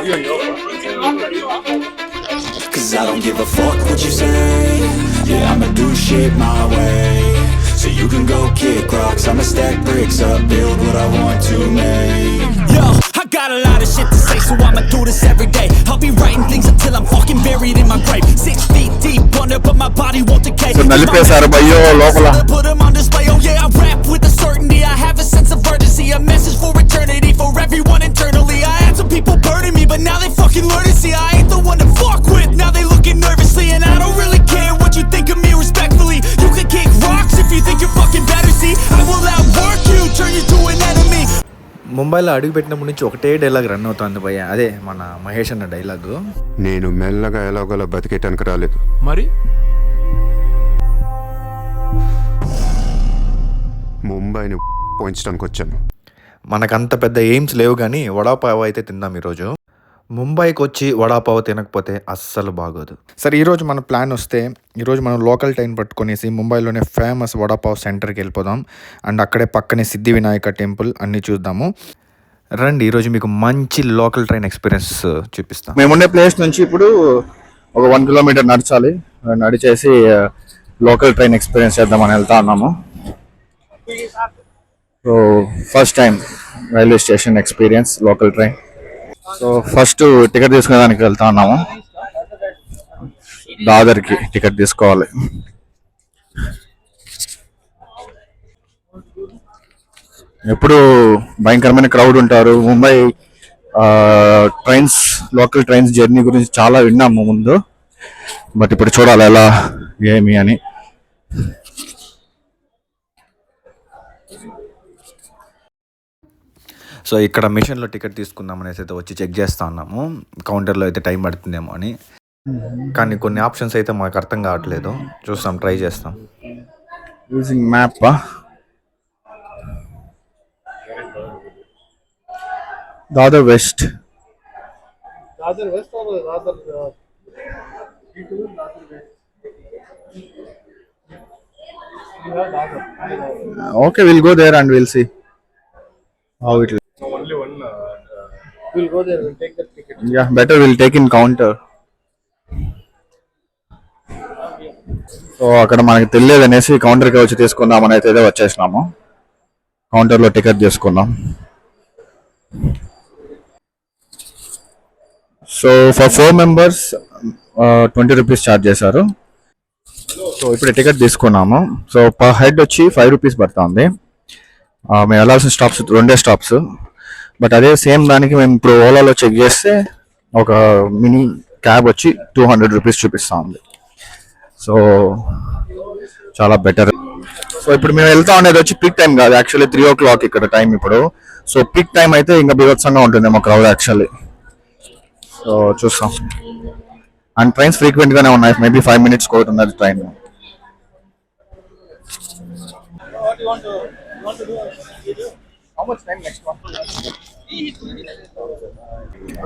Cause I don't give a fuck what you say. Yeah, I'ma do shit my way. So you can go kick rocks, I'ma stack bricks up, build what I want to make. Yo, I got a lot of shit to say, so I'ma do this every day. I'll be writing things until I'm fucking buried in my grave. 6 feet deep under, but my body won't decay. So nalipesaru bhaiyo lopala. Put them on display, oh yeah, I rap with a certainty. I have a sense of urgency, a message for eternity, for everyone internally. I had some people burning me, but now they fucking learn to see I ain't the one to fuck with. Now they looking nervously, and I don't really care what you think of me respectfully. You can kick rocks if you think you're fucking better, see I will outwork you, turn you to an enemy. ముంబైలో అడుగు పెట్టినప్పటి నుంచి ఒకటే dialogue run అవుతుంది భయ్య, అదే మన మహేష్ అన్న డైలాగు. నేను మెల్లగా ఎలాగోలా బతికేటానికి రాలేదు, మరి ముంబైని పోయించడానికి వచ్చాను. మనకంత పెద్ద ఎయిమ్స్ లేవు కానీ వడాపావ్ అయితే తిందాం ఈరోజు. ముంబైకి వచ్చి వడాపావ్ తినకపోతే అస్సలు బాగోదు. సరే, ఈరోజు మన ప్లాన్ వస్తే ఈరోజు మనం లోకల్ ట్రైన్ పట్టుకొనేసి ముంబైలోనే ఫేమస్ వడాపావ్ సెంటర్కి వెళ్ళిపోదాం. అండ్ అక్కడే పక్కనే సిద్ధి వినాయక టెంపుల్ అన్నీ చూద్దాము. రండి, ఈరోజు మీకు మంచి లోకల్ ట్రైన్ ఎక్స్పీరియన్స్ చూపిస్తాం. మేముండే ప్లేస్ నుంచి ఇప్పుడు ఒక 1 కిలోమీటర్ నడచాలి. నడిచేసి లోకల్ ట్రైన్ ఎక్స్పీరియన్స్ చేద్దామని వెళ్తా ఉన్నాము. So first time railway station experience local train. So first ticket తీసుకునేదానికి వెళ్తా ఉన్నాము. దాదర్కి టికెట్ తీసుకోవాలి. ఎప్పుడు భయంకరమైన క్రౌడ్ ఉంటారు. Mumbai trains, local trains journey గురించి చాలా విన్నాము ముందు, బట్ ఇప్పుడు చూడాలి ఎలా ఏమి అని. సో ఇక్కడ మిషన్లో టికెట్ తీసుకుందాం అనేసి అయితే వచ్చి చెక్ చేస్తా ఉన్నాము. కౌంటర్లో అయితే టైం పడుతుందేమో అని, కానీ కొన్ని ఆప్షన్స్ అయితే మాకు అర్థం కావట్లేదు. చూస్తాం, ట్రై చేస్తాం. Using map. Dadar west. Okay, we'll go there and we'll see how it will. only one we'll go there, we'll take the ticket. Yeah, better we'll take in counter. So అక్కడ మనకి తెలియదు అనేసి కౌంటర్కి వచ్చి తీసుకుందాం అని అయితే వచ్చేసినాము. కౌంటర్లో టికెట్ తీసుకున్నాం. So for 4 members 20 rupees charge చేశారు. సో ఇప్పుడు టికెట్ తీసుకున్నాము. సో పర్ హెడ్ వచ్చి 5 రూపీస్ పడుతుంది. మేము వెళ్ళాల్సిన స్టాప్స్ 2 స్టాప్స్, బట్ అదే సేమ్ దానికి మేము ఇప్పుడు ఓలాలో చెక్ చేస్తే ఒక మినీ క్యాబ్ వచ్చి 200 రూపీస్ చూపిస్తూ ఉంది. సో చాలా బెటర్. సో ఇప్పుడు మేము వెళ్తా ఉండేది వచ్చి పీక్ టైం కాదు, యాక్చువల్లీ 3 o'clock ఇక్కడ టైం ఇప్పుడు. సో పీక్ టైం అయితే ఇంకా బీభత్సంగా ఉంటుందేమో క్రౌడ్ యాక్చువల్లీ. సో చూస్తాం. అండ్ ట్రైన్స్ ఫ్రీక్వెంట్గానే ఉన్నాయి, మేబీ 5 minutes కూడా ఉన్నది train. How much time next one?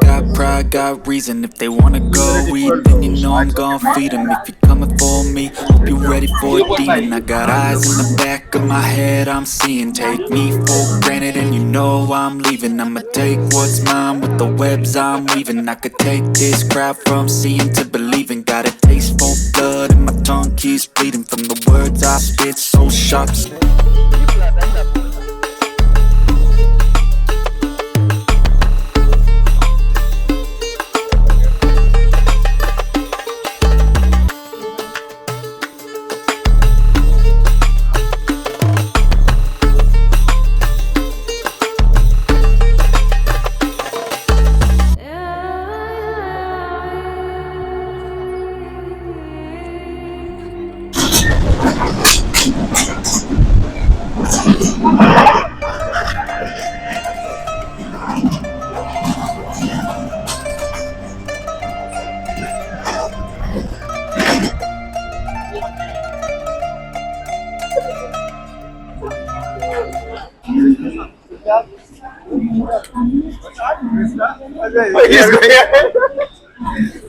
Got pride, got reason. If they wanna go eat, then you know I'm gon' feed them. If you're coming for me, hope you're ready for a demon. I got eyes in the back of my head, I'm seeing. Take me for granted and you know I'm leaving. I'ma take what's mine with the webs I'm weaving. I could take this crowd from seeing to believing. Got a taste for blood and my tongue keeps bleeding from the words I spit so sharp.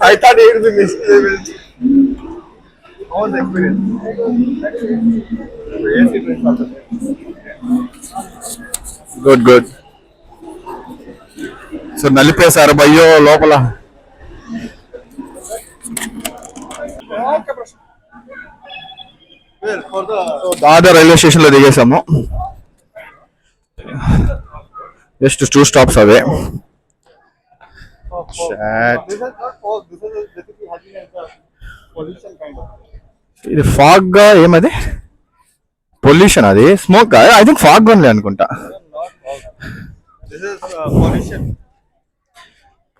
I thought he would be missed. How was the experience? Good. So నలిపేశారు భయ్యో లోపల. Dadar railway station లో దిగేసాము. Just 2 stops అవే. ఇది fog గా ఏమది pollution, అది smoke, I think fog only అనుకుంటా.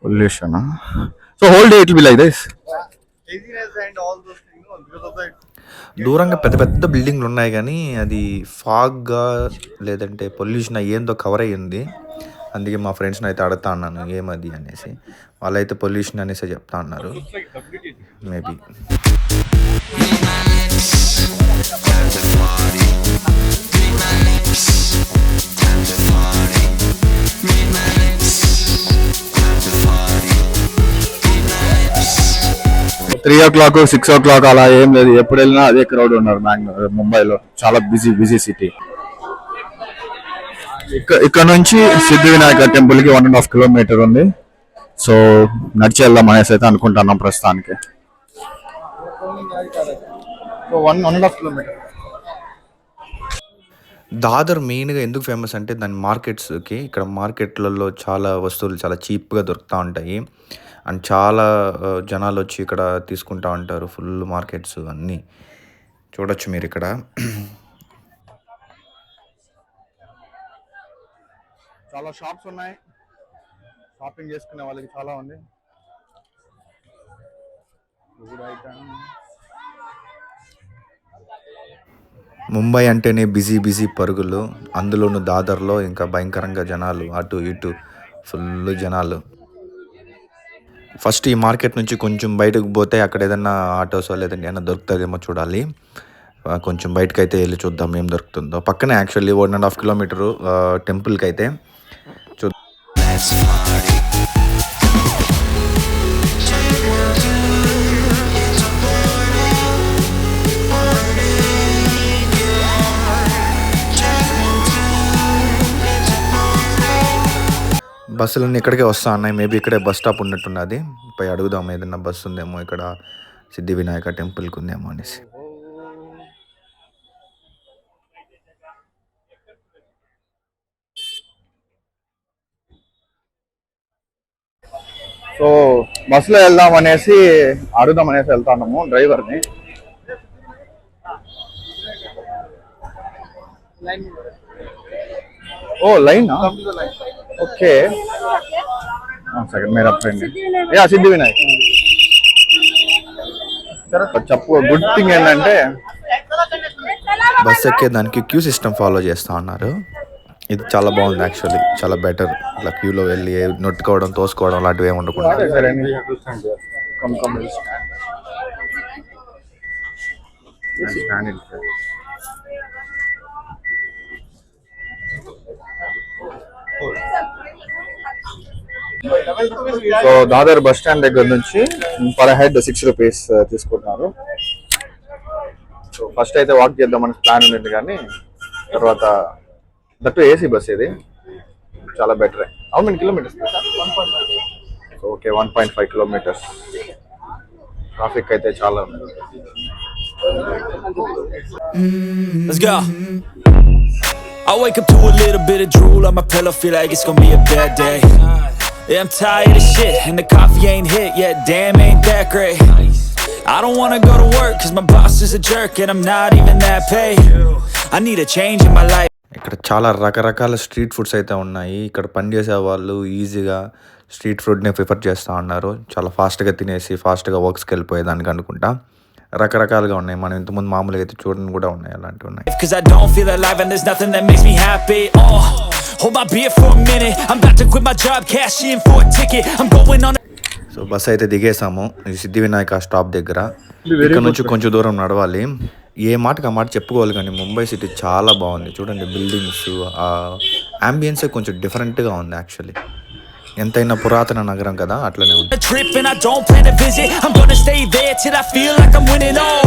Pollution. So whole day it will be like this. దూరంగా పెద్ద పెద్ద బిల్డింగ్లు ఉన్నాయి కానీ అది ఫాగ్గా లేదంటే పొల్యూషన్ ఏందో కవర్ అయ్యింది. అందుకే మా ఫ్రెండ్స్ని అయితే అడుగుతా అన్నాను ఏమది అనేసి. వాళ్ళైతే పొల్యూషన్ అనేసి చెప్తా అన్నారు. మేబీ త్రీ ఓ క్లాక్ 6 o'clock అలా ఏం లేదు, ఎప్పుడు వెళ్ళినా అదే క్రౌడ్ ఉన్నారు. బెంగళూరు, ముంబైలో చాలా బిజీ సిటీ. ఇక్కడ నుంచి సిద్ధి వినాయక టెంపుల్ కి 1.5 kilometer ఉంది. సో నడిచి వెళ్దాం అనేసి అయితే అనుకుంటున్నాం ప్రస్తుతానికి. So 1.5 kilometer. దాదర్ మెయిన్గా ఎందుకు ఫేమస్ అంటే దాని మార్కెట్స్కి. ఇక్కడ మార్కెట్లలో చాలా వస్తువులు చాలా చీప్గా దొరుకుతూ ఉంటాయి. అండ్ చాలా జనాలు వచ్చి ఇక్కడ తీసుకుంటా ఉంటారు. ఫుల్ మార్కెట్స్ అన్నీ చూడొచ్చు మీరు ఇక్కడ. చాలా షాప్స్ ఉన్నాయి, షాపింగ్ చేసుకునే వాళ్ళకి చాలా ఉంది. ముంబై అంటేనే బిజీ పరుగులు, అందులోనూ దాదర్లో ఇంకా భయంకరంగా జనాలు, అటు ఇటు ఫుల్ జనాలు. ఫస్ట్ ఈ మార్కెట్ నుంచి కొంచెం బయటకు పోతే అక్కడ ఏదన్నా ఆటోస్ లేదంటే ఏమైనా దొరుకుతుందేమో చూడాలి. కొంచెం బయటకు అయితే వెళ్ళి చూద్దాం ఏం దొరుకుతుందో. పక్కనే యాక్చువల్లీ 1.5 kilometer టెంపుల్కి అయితే చూద్దాం. బస్సులన్నీ ఇక్కడికే వస్తా ఉన్నాయి. మేబీ ఇక్కడే బస్ స్టాప్ ఉన్నట్టున్నది. పోయి అడుగుదాం ఏదన్నా బస్సు ఉందేమో ఇక్కడ సిద్ధి వినాయక టెంపుల్కి ఉందేమో అనేసి. సో బస్సులో వెళ్దాం అనేసి అడుగుదాం అనేసి వెళ్తాము డ్రైవర్ని. ఓ లైన్, ఓకే. సెకండ్ मेरा फ्रेंड है సిద్ధి వినాయక్. చెప్పు, గుడ్ థింగ్ ఏంటంటే బస్ ఎక్కేదానికి క్యూ సిస్టమ్ ఫాలో చేస్తూ ఉన్నారు. ఇది చాలా బాగుంది యాక్చువల్లీ, చాలా బెటర్. ఇట్లా క్యూలో వెళ్ళి నొట్టుకోవడం తోసుకోవడం అలాంటివి ఏమి ఉండకుండా. సో దాదర్ బస్ స్టాండ్ దగ్గర నుంచి పర్ హెడ్ 6 rupees తీసుకుంటున్నారు. సో ఫస్ట్ అయితే వాక్ చేద్దామని ప్లాన్ ఉంది, కానీ తర్వాత దట్టు ఏసీ బస్ ఇది చాలా better. How many kilometres? Okay, 1.5 kilometers. Traffic అయితే చాలా ఉంది. Let's go. I wake up to a little bit of drool on my pillow, feel like it's gonna be a bad day. Yeah, I'm tired of shit, and the coffee ain't hit yet, damn ain't that great. I don't wanna go to work, cause my boss is a jerk, and I'm not even that paid. I need a change in my life. ఇక్కడ చాలా రకరకాల street foods అయితే ఉన్నాయి. ఇక్కడ పనిచేసే వాళ్ళు ఈజీగా street ఫుడ్ని ప్రిఫర్ చేస్తూ ఉన్నారు. చాలా ఫాస్ట్గా తినేసి ఫాస్ట్గా వర్క్స్కి వెళ్ళిపోయేదానికి అనుకుంటా. రకరకాలుగా ఉన్నాయి. మనం ఇంతకుముందు మామూలుగా అయితే చూడని కూడా ఉన్నాయి, అలాంటివి ఉన్నాయి. Cause I don't feel alive and there's nothing that makes me happy. Oh, hold my beer for a minute. I'm about to quit my job, cash in for a ticket. I'm going on. So bus అయితే దిగేసాము ఈ సిద్ధి Vinayaka stop దగ్గర. ఇక్కడ నుంచి కొంచెం దూరం నడవాలి. ఏ మాటకు ఆ మాట చెప్పుకోవాలి, కానీ ముంబై సిటీ చాలా బాగుంది. చూడండి బిల్డింగ్స్, ఆ అంబియన్సే కొంచెం డిఫరెంట్గా ఉంది యాక్చువల్లీ. ఎంతైనా పురాతన నగరం కదా, అట్లనే ఉంది. A trip and I don't plan to visit. I'm gonna stay there till I feel like I'm winning. Oh,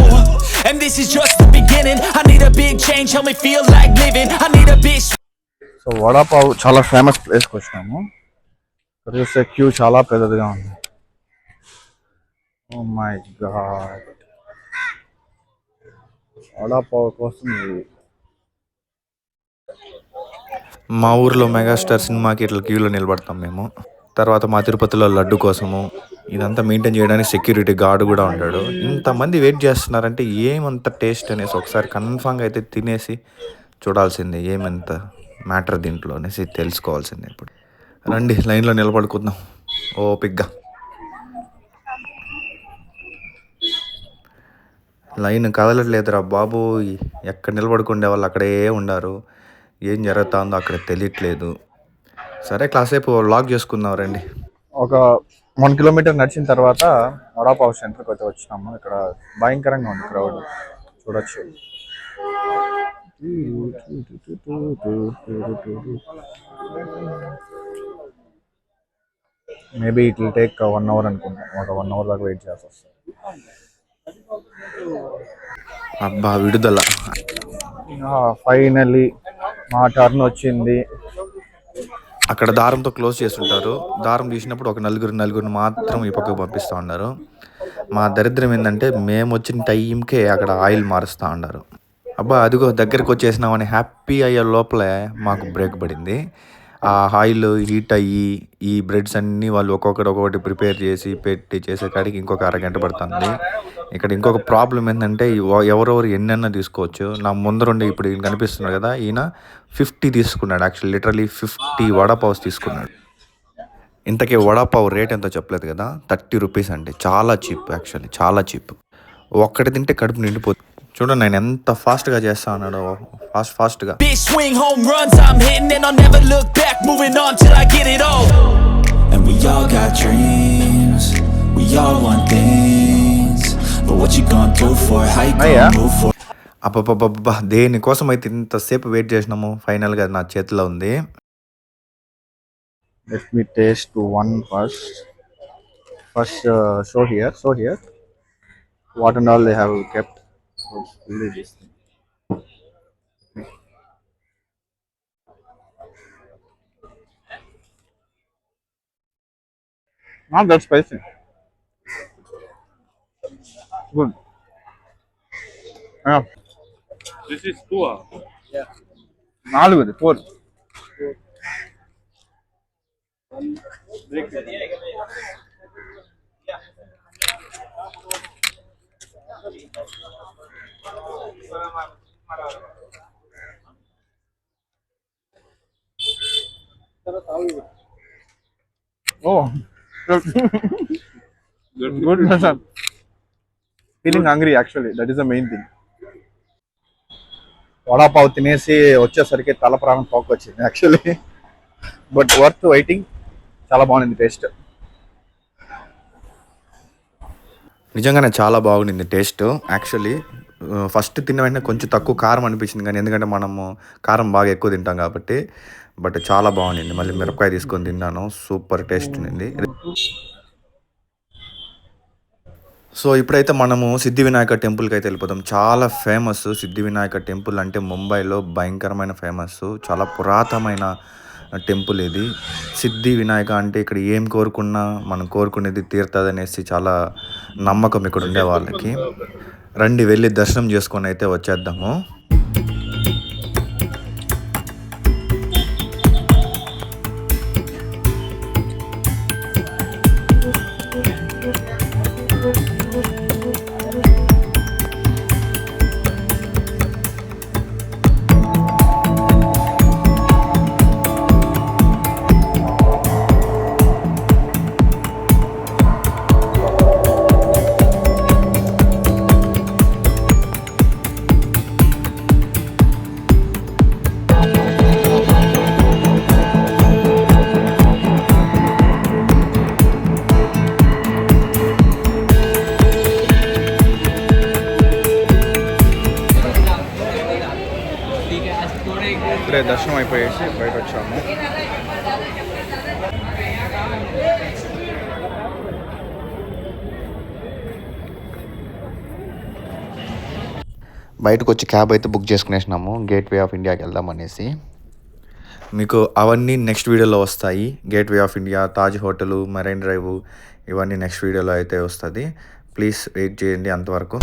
and this is just the beginning. I need a big change, help me feel like living. I need a big. So vada pav చాలా famous ప్లేస్కి వచ్చినాము. ఇక్కడ చూస్తే queue చాలా పెద్దదిగా ఉంది. Oh my God, vada pav కోసం ఇది. మా ఊర్లో మెగాస్టార్ సినిమాకి ఇట్లా క్యూలో నిలబడతాం మేము. తర్వాత మా తిరుపతిలో లడ్డు కోసము. ఇదంతా మెయింటైన్ చేయడానికి సెక్యూరిటీ గార్డు కూడా ఉంటాడు. ఇంతమంది వెయిట్ చేస్తున్నారంటే ఏమంత టేస్ట్ అనేసి ఒకసారి కన్ఫామ్గా అయితే తినేసి చూడాల్సిందే, ఏమంత మ్యాటర్ దీంట్లో అనేసి తెలుసుకోవాల్సిందే. ఇప్పుడు రండి లైన్లో నిలబడుకుందాం ఓపిగ్గా. లైన్ కదలట్లేదురా బాబు, ఎక్కడ నిలబడుకుండే వాళ్ళు అక్కడే ఉండారు. ఏం జరుగుతుందో అక్కడ తెలియట్లేదు. సరే కాసేపు లాక్ చేసుకుందాం రండి. ఒక 1 కిలోమీటర్ నడిచిన తర్వాత వడాపావ్ సెంటర్కి అయితే వచ్చినాము. ఇక్కడ భయంకరంగా ఉంది క్రౌడ్, చూడొచ్చు. Maybe it will take 1 hour అనుకుంటాను. ఒక 1 అవర్ దాకా వెయిట్ చేయాల్సి వస్తుంది. అబ్బా విడుదల. ఫైనల్లీ మా టర్న్ వచ్చింది. అక్కడ దారంతో క్లోజ్ చేస్తుంటారు. దారం తీసినప్పుడు ఒక నలుగురిని మాత్రం ఈ పక్కకు పంపిస్తూ ఉన్నారు. మా దరిద్రం ఏంటంటే మేము వచ్చిన టైంకే అక్కడ ఆయిల్ మారుస్తూ ఉన్నారు. అబ్బా అదిగో దగ్గరికి వచ్చేసినామని హ్యాపీ అయ్యే లోపలే మాకు బ్రేక్ పడింది. ఆ ఆయిల్ హీట్ అయ్యి ఈ బ్రెడ్స్ అన్నీ వాళ్ళు ఒక్కొక్కటి ప్రిపేర్ చేసి పెట్టి చేసే కాడికి ఇంకొక అరగంట పడుతుంది. ఇక్కడ ఇంకొక ప్రాబ్లం ఏంటంటే ఎవరెవరు ఎన్నెన్న తీసుకోవచ్చు. నా ముందరుండి ఇప్పుడు ఈయన కనిపిస్తున్నాడు కదా, ఈయన 50 తీసుకున్నాడు. యాక్చువల్లీ లిటరలీ 50 వడాపావ్స్ తీసుకున్నాడు. ఇంతకీ వడాపావ్ రేట్ ఎంతో చెప్పలేదు కదా, 30 రూపీస్ అండి. చాలా చీప్, యాక్చువల్లీ చాలా చీప్. ఒక్కటి తింటే కడుపు నిండిపోతుంది. చూడండి ఆయన ఎంత ఫాస్ట్గా చేస్తా ఉన్నాడు, ఫాస్ట్గా. Big swing home runs I'm hitting and I'll never look back, moving on till I get it all. And we all got dreams, we all want things, but what you gonna do for it, how you gonna move for it? అబ్బబ్బబ్బబ్బా దేనికోసం అయితే ఇంతసేపు wait చేసినాము, ఫైనల్గా నా చేతిలో ఉంది. Let me taste one first. Show here. What and all they have kept. So really this thing. Not that spicy. Good. Yeah. This is 2 hours. Yeah. 4. Break it. Oh. Good. Feeling hungry actually. That is the main thing. Vada pav తినేసి వచ్చేసరికి తల ప్రాణం తోకొచ్చింది actually. But worth waiting. చాలా బాగుంది taste. నిజంగానే చాలా బాగుండింది taste. Actually first తిన్న వెంటనే కొంచెం తక్కువ కారం అనిపించింది, కానీ ఎందుకంటే మనము కారం బాగా ఎక్కువ తింటాం కాబట్టి. బట్ చాలా బాగుండింది. మళ్ళీ మిరపకాయ తీసుకొని తిన్నాను, సూపర్ టేస్ట్ ఉంది. సో ఇప్పుడైతే మనము సిద్ధి వినాయక టెంపుల్కి అయితే వెళ్ళిపోతాం. చాలా ఫేమస్ సిద్ధి వినాయక టెంపుల్ అంటే ముంబైలో భయంకరమైన ఫేమస్. చాలా పురాతనమైన టెంపుల్ ఇది. సిద్ధి వినాయక అంటే ఇక్కడ ఏం కోరుకున్నా మనం కోరుకునేది తీరుతుంది అనేసి చాలా నమ్మకం ఇక్కడ ఉండే వాళ్ళకి. రండి వెళ్ళి దర్శనం చేసుకొని అయితే వచ్చేద్దాము. ఇప్పుడే దర్శనం అయిపోయేసి బయట వచ్చాము. బయటకు వచ్చి క్యాబ్ అయితే బుక్ చేసుకునేసినాము, గేట్ వే ఆఫ్ ఇండియాకి వెళ్దాం అనేసి. మీకు అవన్నీ నెక్స్ట్ వీడియోలో వస్తాయి. Gateway of India, Taj hotel, marine drive ఇవన్నీ నెక్స్ట్ వీడియోలో అయితే వస్తుంది. ప్లీజ్ వెయిట్ చేయండి అంతవరకు.